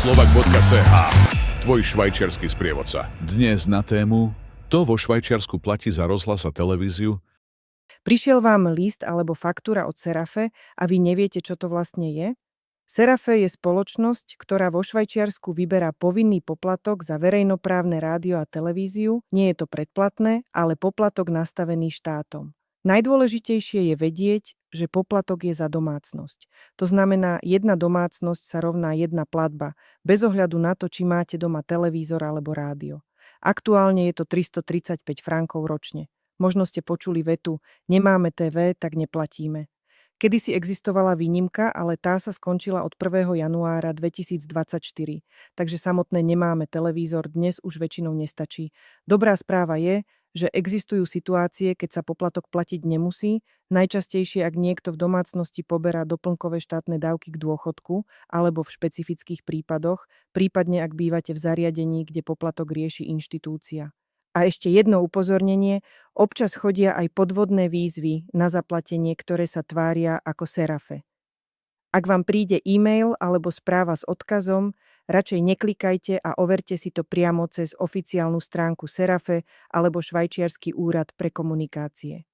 slovak.ch, tvoj švajčiarsky sprievodca. Dnes na tému: to vo Švajčiarsku platí za rozhlas a televíziu? Prišiel vám list alebo faktúra od Serafe a vy neviete, čo to vlastne je? Serafe je spoločnosť, ktorá vo Švajčiarsku vyberá povinný poplatok za verejnoprávne rádio a televíziu. Nie je to predplatné, ale poplatok nastavený štátom. Najdôležitejšie je vedieť, že poplatok je za domácnosť. To znamená, jedna domácnosť sa rovná jedna platba, bez ohľadu na to, či máte doma televízor alebo rádio. Aktuálne je to 335 frankov ročne. Možno ste počuli vetu: nemáme TV, tak neplatíme. Kedysi existovala výnimka, ale tá sa skončila od 1. januára 2024, takže samotné nemáme televízor dnes už väčšinou nestačí. Dobrá správa je, že existujú situácie, keď sa poplatok platiť nemusí, najčastejšie ak niekto v domácnosti poberá doplnkové štátne dávky k dôchodku alebo v špecifických prípadoch, prípadne ak bývate v zariadení, kde poplatok rieši inštitúcia. A ešte jedno upozornenie, občas chodia aj podvodné výzvy na zaplatenie, ktoré sa tvária ako Serafe. Ak vám príde e-mail alebo správa s odkazom, radšej neklikajte a overte si to priamo cez oficiálnu stránku Serafe alebo Švajčiarsky úrad pre komunikácie.